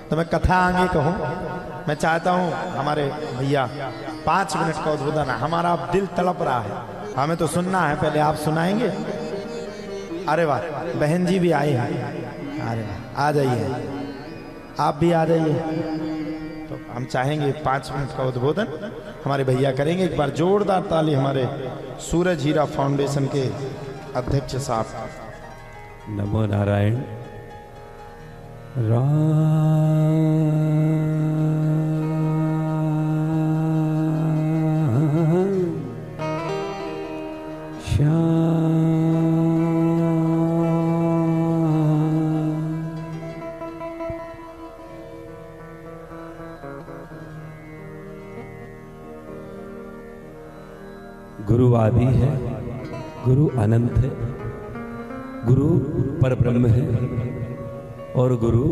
तो मैं कथा आगे कहूं। मैं चाहता हूं हमारे भैया 5 मिनट का उद्बोधन है। हमारा अब दिल तड़प रहा है, हमें तो सुनना है, पहले आप सुनाएंगे। अरे वाह, बहन जी भी आए हैं। अरे वाह, आ जाइए, आप भी आ जाइए। तो हम चाहेंगे 5 मिनट का उद्बोधन हमारे भैया करेंगे। एक बार जोरदार ताली हमारे सूरज हीरा फाउंडेशन के अध्यक्ष साहब। नमो नारायण। राम श्याम गुरु आदि है, गुरु अनंत है, गुरु परब्रह्म है और गुरु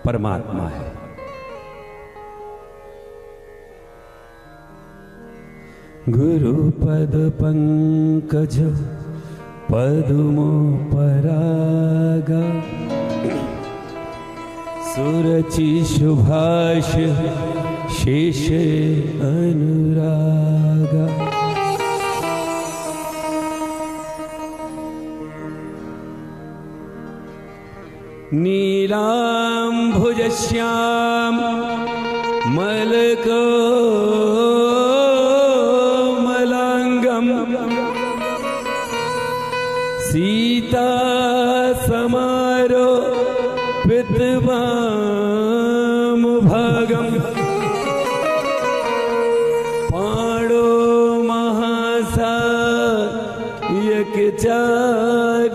परमात्मा है। गुरु पद पंकज पद्मो परागा, सुरचि शुभाष शेष अनुरागा। नीलांभुज श्याम मलकोमलांगम, सीता समारोपित वामभागम, पाणो महासायक चारुचापम,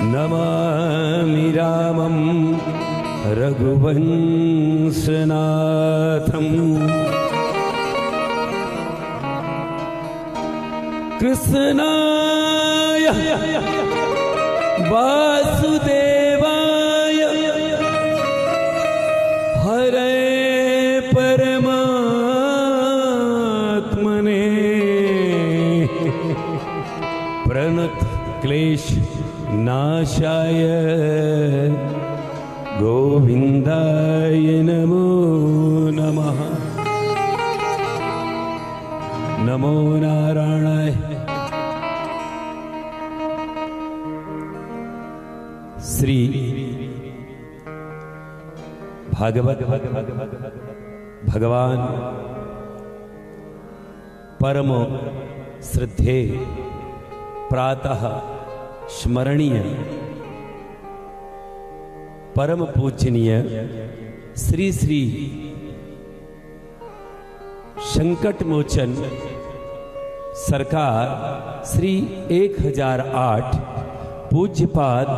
नमामि रामं रघुवंशनाथं। कृष्णाय वासुदेवाय हरे परमात्मने, प्रणत क्लेश नाशाय गोविंदाय नमो नमः। नमो नारायणाय। श्री भागवत भगवान परम श्रद्धेय प्रातः स्मरणीय परम पूजनीय श्री श्री संकट मोचन सरकार श्री 1008 पूज्यपाद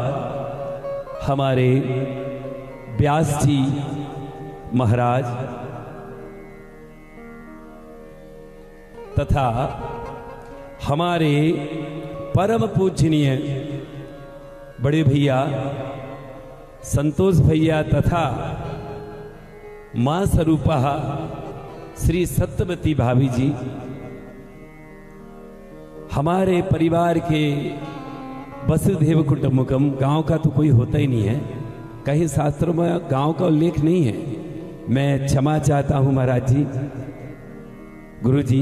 हमारे व्यास जी महाराज तथा हमारे परम पूजनीय बड़े भैया संतोष भैया तथा मां स्वरूपा श्री सत्यवती भाभी जी, हमारे परिवार के वसुधैव कुटुंबकम। गांव का तो कोई होता ही नहीं है, कहीं शास्त्रों में गांव का उल्लेख नहीं है। मैं क्षमा चाहता हूं महाराज जी, गुरु जी।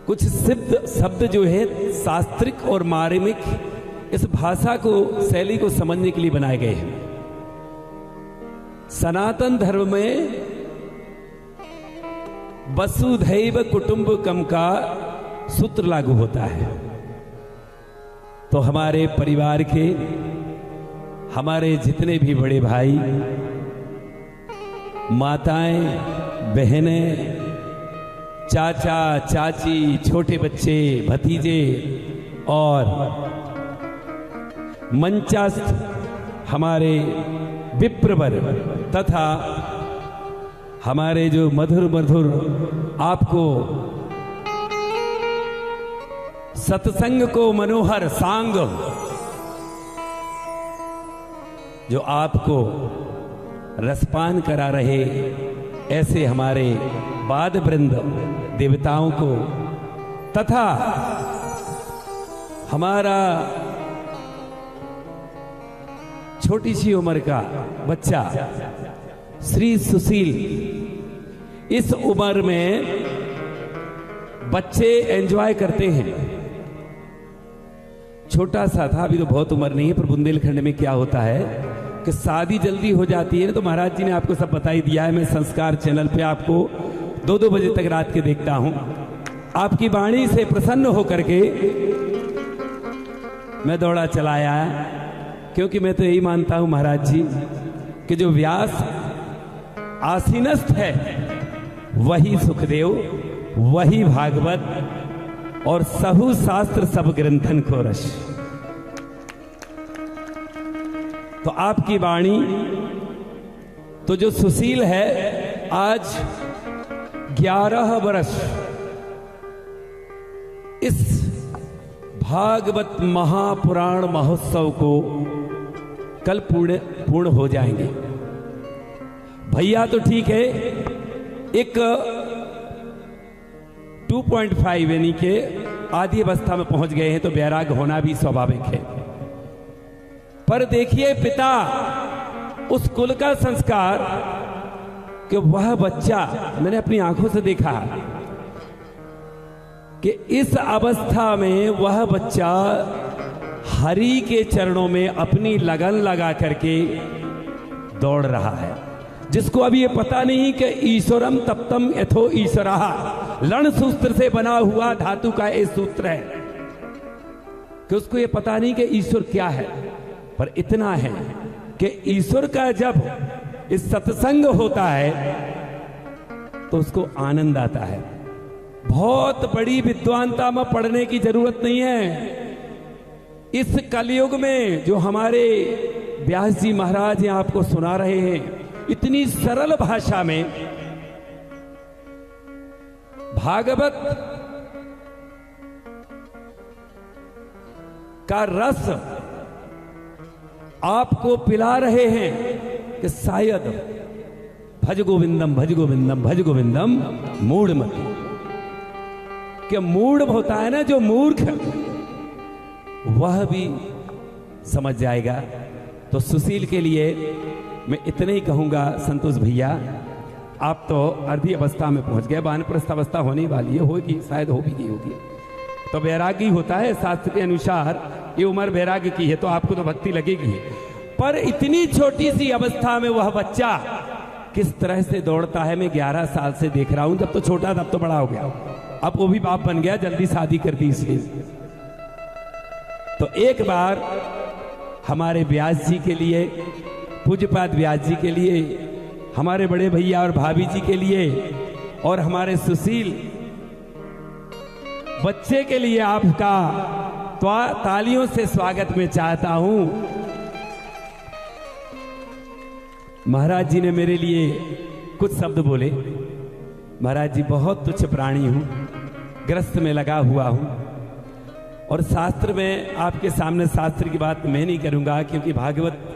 कुछ शब्द जो है शास्त्रिक और मार्मिक इस भाषा को शैली को समझने के लिए बनाए गए हैं। सनातन धर्म में वसुधैव कुटुंबकम का सूत्र लागू होता है। तो हमारे परिवार के हमारे जितने भी बड़े भाई, माताएं, बहनें, चाचा चाची, छोटे बच्चे, भतीजे और मंचास्थ हमारे विप्रवर तथा हमारे जो मधुर मधुर आपको सत्संग को मनोहर सांग जो आपको रसपान करा रहे, ऐसे हमारे वाद वृंद देवताओं को तथा हमारा छोटी सी उम्र का बच्चा श्री सुशील। इस उम्र में बच्चे एंजॉय करते हैं। छोटा सा था, अभी तो बहुत उम्र नहीं है, पर बुंदेलखंड में क्या होता है कि शादी जल्दी हो जाती है ना, तो महाराज जी ने आपको सब बता ही दिया है। मैं संस्कार चैनल पे आपको 2-2 बजे तक रात के देखता हूं। आपकी वाणी से प्रसन्न होकर के मैं दौड़ा चला आया, क्योंकि मैं तो यही मानता हूं महाराज जी कि जो व्यास आसीनस्थ है वही सुखदेव, वही भागवत और सहु शास्त्र सब ग्रंथन को रस। तो आपकी वाणी तो जो सुशील है आज 11 वर्ष इस भागवत महापुराण महोत्सव को कल पूर्ण हो जाएंगे। भैया तो ठीक है, एक 2.5 यानी के आदि अवस्था में पहुंच गए हैं, तो वैराग होना भी स्वाभाविक है। पर देखिए पिता उस कुल का संस्कार कि वह बच्चा, मैंने अपनी आंखों से देखा कि इस अवस्था में वह बच्चा हरि के चरणों में अपनी लगन लगा करके दौड़ रहा है, जिसको अभी ये पता नहीं कि ईश्वरम तप्तम यथो ईश्वरः लण सूत्र से बना हुआ धातु का ये सूत्र है, कि उसको ये पता नहीं कि ईश्वर क्या है। पर इतना है कि ईश्वर का जब इस सत्संग होता है तो उसको आनंद आता है। बहुत बड़ी विद्वानता में पढ़ने की जरूरत नहीं है। इस कलयुग में जो हमारे व्यास जी महाराज यहाँ आपको सुना रहे हैं, इतनी सरल भाषा में भागवत का रस आपको पिला रहे हैं कि शायद भज गोविंदम भज गोविंदम भज गोविंदम मूढ़ मत, कि मूढ़ होता है ना जो मूर्ख, वह भी समझ जाएगा। तो सुशील के लिए मैं इतने ही कहूंगा, संतोष भैया आप तो अर्धी अवस्था में पहुंच गए, वानप्रस्थ अवस्था होने वाली है, होगी शायद, हो भी नहीं होगी। तो वैरागी होता है शास्त्र के अनुसार, ये उम्र वैराग्य की है, तो आपको तो भक्ति लगेगी। पर इतनी छोटी सी अवस्था में वह बच्चा किस तरह से दौड़ता है, मैं 11 साल से देख रहा हूं। जब तो छोटा था, अब तो बड़ा हो गया, अब वो भी बाप बन गया, जल्दी शादी कर दी इसलिए। तो एक बार हमारे व्यास जी के लिए, पूज्यपाद व्यास जी के लिए, हमारे बड़े भैया और भाभी जी के लिए, और हमारे सुशील बच्चे के लिए आपका तालियों से स्वागत मैं चाहता हूं। महाराज जी ने मेरे लिए कुछ शब्द बोले। महाराज जी, बहुत तुच्छ प्राणी हूं, ग्रस्त में लगा हुआ हूं, और शास्त्र में आपके सामने शास्त्र की बात मैं नहीं करूंगा, क्योंकि भागवत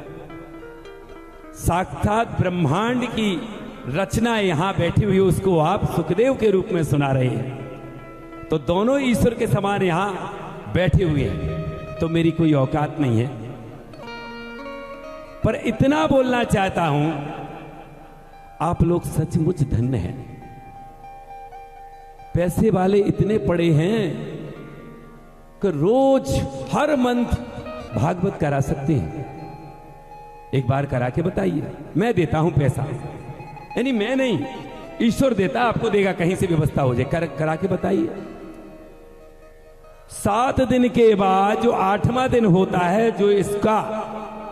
साक्षात ब्रह्मांड की रचना यहां बैठी हुई, उसको आप सुखदेव के रूप में सुना रहे हैं। तो दोनों ईश्वर के समान यहां बैठे हुए हैं, तो मेरी कोई औकात नहीं है। पर इतना बोलना चाहता हूं, आप लोग सचमुच धन्य हैं। पैसे वाले इतने पड़े हैं कि रोज हर मंथ भागवत करा सकते हैं। एक बार करा के बताइए, मैं देता हूं पैसा, यानी मैं नहीं, ईश्वर देता, आपको देगा, कहीं से व्यवस्था हो जाए, करा के बताइए। 7 दिन के बाद जो 8वां दिन होता है, जो इसका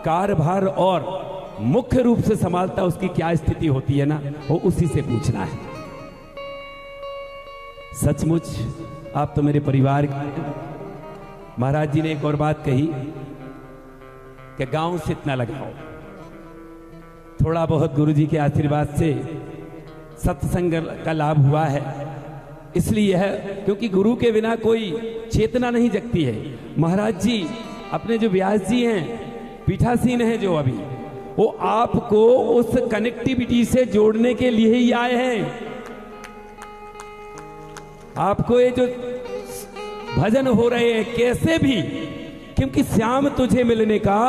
कार्यभार और मुख्य रूप से संभालता, उसकी क्या स्थिति होती है ना, वो उसी से पूछना है। सचमुच आप तो मेरे परिवार। महाराज जी ने एक और बात कही कि गांव से इतना लगाओ। थोड़ा बहुत गुरु जी के आशीर्वाद से सत्संग का लाभ हुआ है, इसलिए है क्योंकि गुरु के बिना कोई चेतना नहीं जगती है। महाराज जी अपने जो व्यास जी हैं, पीठासीन हैं जो अभी, वो आपको उस कनेक्टिविटी से जोड़ने के लिए ही आए हैं। आपको ये जो भजन हो रहे हैं, कैसे भी क्योंकि श्याम तुझे मिलने का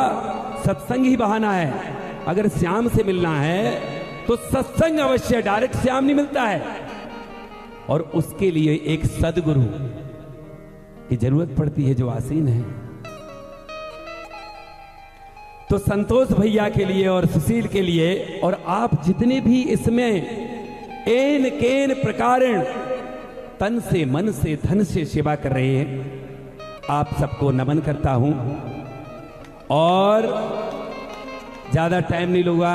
सत्संग ही बहाना है। अगर श्याम से मिलना है तो सत्संग अवश्य, डायरेक्ट श्याम नहीं मिलता है, और उसके लिए एक सदगुरु की जरूरत पड़ती है जो आसीन है। तो संतोष भैया के लिए और सुशील के लिए और आप जितने भी इसमें एन केन प्रकारण तन से, मन से, धन से सेवा कर रहे हैं, आप सबको नमन करता हूं। और ज्यादा टाइम नहीं लूंगा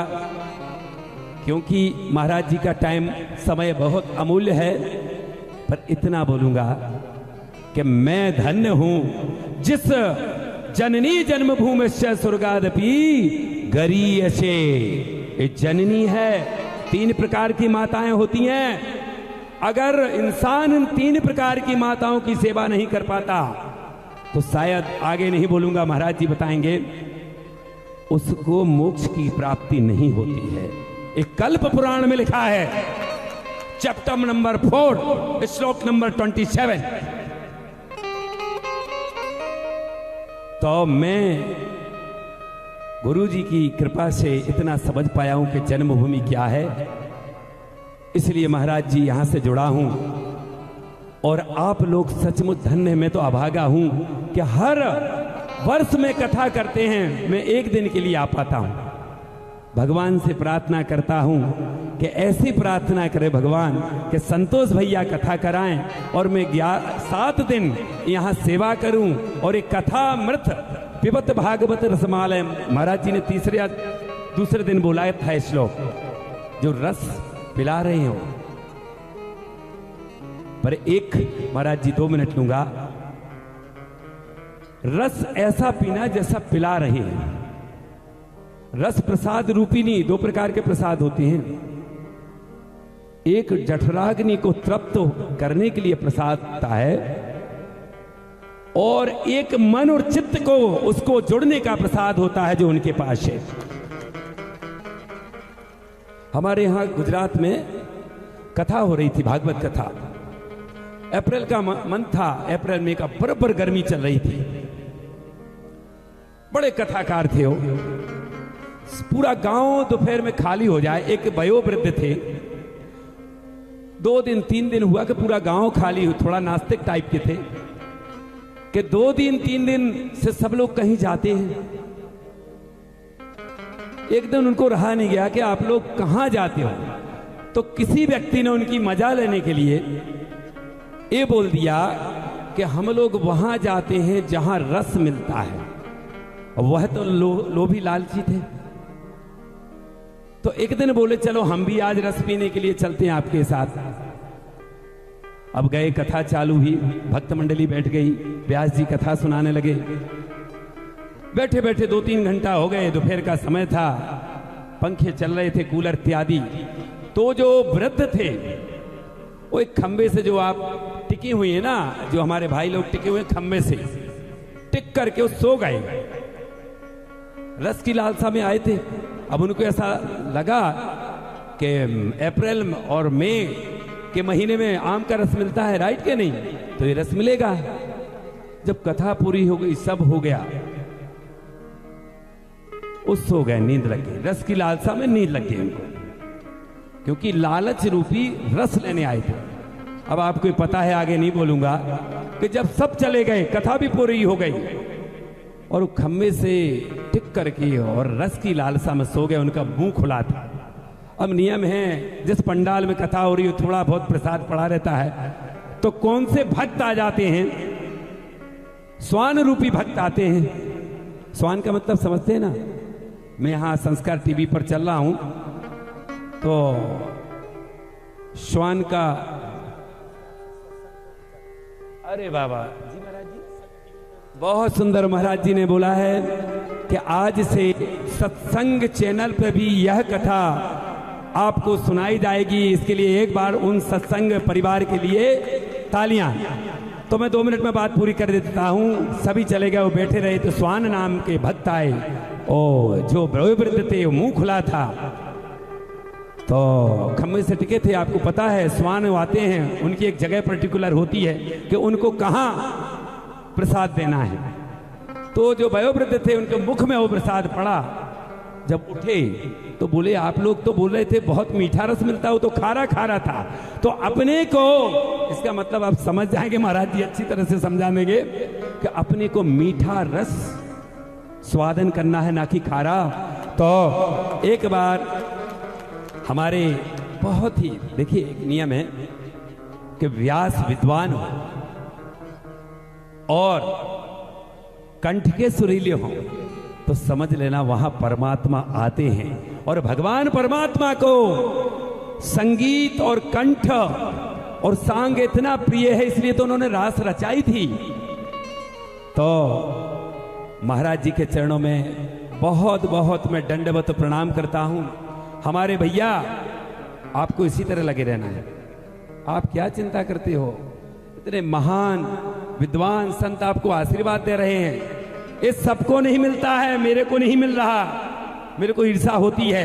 क्योंकि महाराज जी का टाइम, समय बहुत अमूल्य है, पर इतना बोलूंगा कि मैं धन्य हूं जिस जननी जन्मभूमिश्च स्वर्गादपि गरीयसे। ये जननी है, 3 प्रकार की माताएं होती हैं। अगर इंसान इन 3 प्रकार की माताओं की सेवा नहीं कर पाता तो शायद, आगे नहीं बोलूंगा, महाराज जी बताएंगे, उसको मोक्ष की प्राप्ति नहीं होती है। एक कल्प पुराण में लिखा है, चैप्टर नंबर 4, श्लोक नंबर 27। तो मैं गुरु जी की कृपा से इतना समझ पाया हूं कि जन्मभूमि क्या है, इसलिए महाराज जी यहां से जुड़ा हूं। और आप लोग सचमुच धन्य, मैं तो अभागा हूं कि हर वर्ष में कथा करते हैं, मैं एक दिन के लिए आ पाता हूं। भगवान से प्रार्थना करता हूं कि ऐसी प्रार्थना करे भगवान कि संतोष भैया कथा कराएं और मैं 7 दिन यहां सेवा करूं और एक कथा मृत पिबत भागवत रसमालय। महाराज जी ने दूसरे दिन बोला था श्लोक, जो रस पिला रहे हो। पर एक, महाराज जी 2 मिनट लूंगा, रस ऐसा पीना जैसा पिला रहे हैं। रस प्रसाद रूपी नहीं, 2 प्रकार के प्रसाद होते हैं। एक जठराग्नि को तृप्त करने के लिए प्रसाद होता है, और एक मन और चित्त को उसको जोड़ने का प्रसाद होता है जो उनके पास है। हमारे यहां गुजरात में कथा हो रही थी, भागवत कथा। अप्रैल का मंथ था, अप्रैल में का बराबर गर्मी चल रही थी। बड़े कथाकार थे वो। पूरा गांव दोपहर में खाली हो जाए। एक वयोवृद्ध थे, 2 दिन 3 दिन हुआ कि पूरा गांव खाली हो, थोड़ा नास्तिक टाइप के थे कि 2 दिन 3 दिन से सब लोग कहीं जाते हैं। एक दिन उनको रहा नहीं गया कि आप लोग कहां जाते हो, तो किसी व्यक्ति ने उनकी मजा लेने के लिए ये बोल दिया कि हम लोग वहां जाते हैं जहां रस मिलता है। वह तो लोभी लालची थे, तो एक दिन बोले चलो हम भी आज रस पीने के लिए चलते हैं आपके साथ। अब गए, कथा चालू हुई, भक्त मंडली बैठ गई, व्यास जी कथा सुनाने लगे। बैठे बैठे 2-3 घंटा हो गए, दोपहर का समय था, पंखे चल रहे थे, कूलर इत्यादि। तो जो वृद्ध थे वो एक खंबे से, जो आप टिकी हुई है ना, जो हमारे भाई लोग टिके हुए खंबे से टिक करके वो सो गए। रस की लालसा में आए थे। अब उनको ऐसा लगा कि अप्रैल और मई के महीने में आम का रस मिलता है, राइट के नहीं, तो ये रस मिलेगा। जब कथा पूरी हो गई, सब हो गया, उस सो गए, नींद लग गई। रस की लालसा में नींद लग गई उनको, क्योंकि लालच रूपी रस लेने आए थे। अब आपको पता है, आगे नहीं बोलूंगा, कि जब सब चले गए, कथा भी पूरी हो गई, और खम्बे से टिक करके और रस की लालसा में सो गए। उनका मुंह खुला था। अब नियम है, जिस पंडाल में कथा हो रही हो थोड़ा बहुत प्रसाद पड़ा रहता है, तो कौन से भक्त आ जाते हैं, स्वान रूपी भक्त आते हैं। स्वान का मतलब समझते हैं ना? मैं यहां संस्कार टीवी पर चल रहा हूं, तो श्वान का, अरे बाबा जी, महाराज जी बहुत सुंदर, महाराज जी ने बोला है कि आज से सत्संग चैनल पर भी यह कथा आपको सुनाई जाएगी। इसके लिए एक बार उन सत्संग परिवार के लिए तालियां। तो मैं 2 मिनट में बात पूरी कर देता हूं। सभी चले गए, वो बैठे रहे, तो स्वान नाम के भक्त आए, और जो वयोवृद्ध थे वो मुंह खुला था, तो खम्बे से टिके थे। आपको पता है, स्वान आते हैं, उनकी एक जगह पर्टिकुलर होती है कि उनको कहां प्रसाद देना है। तो जो वयोवृद्ध थे उनके मुख में वो प्रसाद पड़ा। जब उठे तो बोले आप लोग तो बोल रहे थे बहुत मीठा रस मिलता है, वो तो खारा खारा था। तो अपने को, इसका मतलब आप समझ जाएंगे, महाराज जी अच्छी तरह से समझा देंगे कि अपने को मीठा रस स्वादन करना है, ना कि खारा। तो एक बार हमारे बहुत ही, देखिए एक नियम है कि व्यास विद्वान हो और कंठ के सुरीले हों तो समझ लेना वहां परमात्मा आते हैं। और भगवान परमात्मा को संगीत और कंठ और सांग इतना प्रिय है, इसलिए तो उन्होंने रास रचाई थी। तो महाराज जी के चरणों में बहुत बहुत मैं दंडवत प्रणाम करता हूं। हमारे भैया, आपको इसी तरह लगे रहना है। आप क्या चिंता करते हो, इतने महान विद्वान संत आपको आशीर्वाद दे रहे हैं। इस सबको नहीं मिलता है, मेरे को नहीं मिल रहा। मेरे को ईर्षा होती है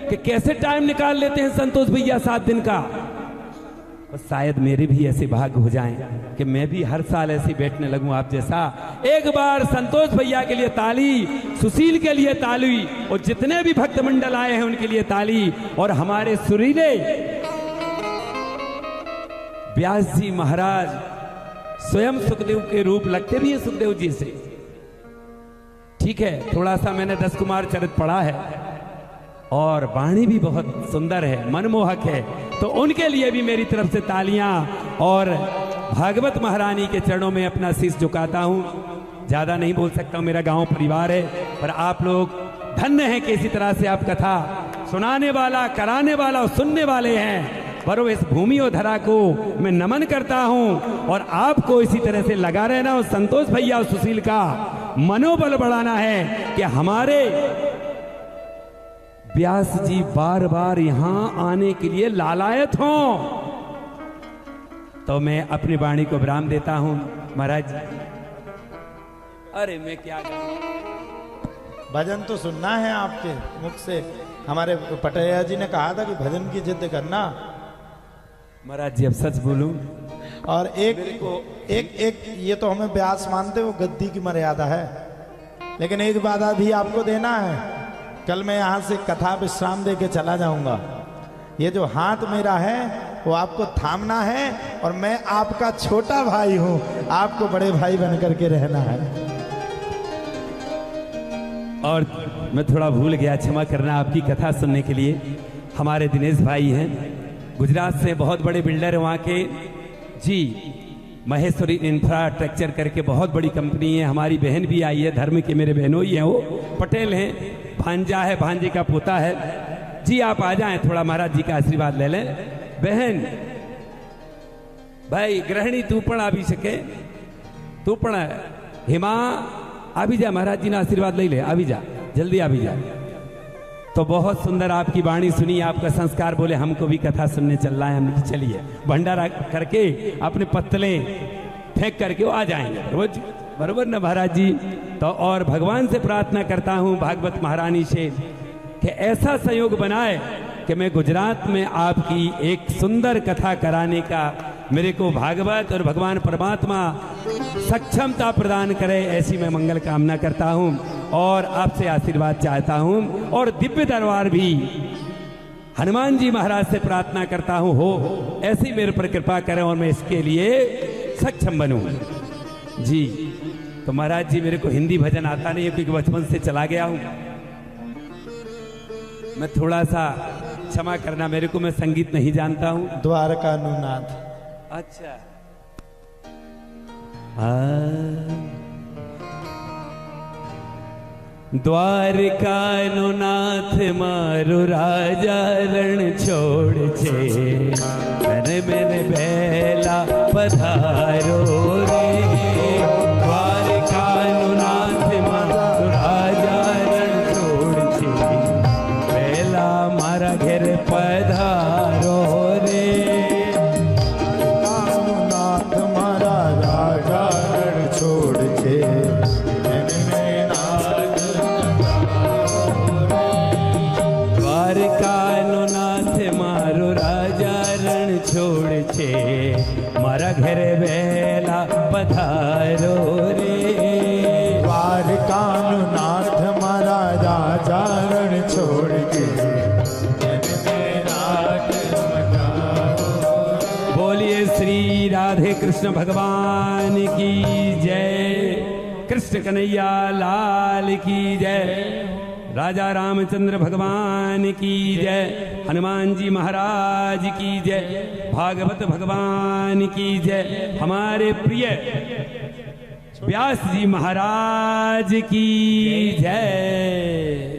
कि कैसे टाइम निकाल लेते हैं संतोष भैया 7 दिन का। और शायद मेरे भी ऐसे भाग्य हो जाएं कि मैं भी हर साल ऐसे बैठने लगूं आप जैसा। एक बार संतोष भैया के लिए ताली, सुशील के लिए ताली, और जितने भी भक्त मंडल आए हैं उनके लिए ताली। और हमारे सुरीले व्यास जी महाराज स्वयं सुखदेव के रूप लगते भी हैं सुखदेव जी से। ठीक है, थोड़ा सा मैंने 10 कुमार चरित पढ़ा है और वाणी भी बहुत सुंदर है, मनमोहक है। तो उनके लिए भी मेरी तरफ से तालियां, और भागवत महारानी के चरणों में अपना शीश झुकाता हूं। ज्यादा नहीं बोल सकता हूं, मेरा गांव परिवार है, पर आप लोग धन्य हैं कि इसी तरह से आप कथा सुनाने वाला, कराने वाला और सुनने वाले हैं। पर इस भूमि और धरा को मैं नमन करता हूं, और आपको इसी तरह से लगा रहना। और संतोष भैया और सुशील का मनोबल बढ़ाना है कि हमारे व्यास जी बार बार यहां आने के लिए लालायत हों। तो मैं अपनी वाणी को विराम देता हूं। महाराज, अरे मैं क्या कहूं, भजन तो सुनना है आपके मुख से। हमारे पटैया जी ने कहा था कि भजन की जिद करना। महाराज जी अब सच बोलूं, और एक ये तो हमें व्यास मानते हो, गद्दी की मर्यादा है, लेकिन एक बात भी आपको देना है। कल मैं यहाँ से कथा विश्राम दे के चला जाऊंगा। ये जो हाथ मेरा है वो आपको थामना है, और मैं आपका छोटा भाई हूं, आपको बड़े भाई बन करके रहना है। और मैं थोड़ा भूल गया, क्षमा करना। आपकी कथा सुनने के लिए हमारे दिनेश भाई हैं, गुजरात से बहुत बड़े बिल्डर हैं वहाँ के जी। महेश्वरी इंफ्रास्ट्रक्चर करके बहुत बड़ी कंपनी है। हमारी बहन भी आई है, धर्म के मेरे बहनों ही हैं, वो पटेल हैं, भांजा है, भांजे का पोता है जी। आप आ जाएं, थोड़ा महाराज जी का आशीर्वाद ले लें। बहन भाई गृहिणी तू पण આવી શકે, तू पण हिमा આવી जा, महाराज जी ने आशीर्वाद ले ले, આવી जा, जल्दी આવી जा। तो बहुत सुंदर आपकी वाणी सुनी, आपका संस्कार, बोले हमको भी कथा सुनने चल रहा है। हमने कहा चलिए, भंडारा करके अपने पत्तले फेंक करके वो आ जाएंगे रोज, बरोबर ना महाराज जी। तो और भगवान से प्रार्थना करता हूँ, भागवत महारानी से, कि ऐसा संयोग बनाए कि मैं गुजरात में आपकी एक सुंदर कथा कराने का मेरे को भागवत और भगवान परमात्मा सक्षमता प्रदान करे, ऐसी मैं मंगल कामना करता हूँ और आपसे आशीर्वाद चाहता हूँ। और दिव्य दरबार भी हनुमान जी महाराज से प्रार्थना करता हूँ हो ऐसी मेरे पर कृपा करें और मैं इसके लिए सक्षम बनूं जी। तो महाराज जी मेरे को हिंदी भजन आता नहीं है क्योंकि बचपन से चला गया हूँ, मैं थोड़ा सा क्षमा करना मेरे को, मैं संगीत नहीं जानता हूँ। द्वारका नुनाथ, अच्छा द्वारका नो नाथ मारो राजा रण छोड़ छे, घर मेरे बेला पधारो रे। द्वारका नो नाथ मारो राजा रण छोड़ छे, बेला मारा घर पधारो रे। नाथ मारा राजा रण छोड़ छे, छोड़ छे मारा घर बेला कानुनाथ महाराजा चारण छोड़ के बोलिए श्री राधे कृष्ण भगवान की जय, कृष्ण कन्हैया लाल की जय, राजा रामचंद्र भगवान की जय, हनुमान जी महाराज की जय, भागवत भगवान की जय, हमारे प्रिय व्यास जी महाराज की जय।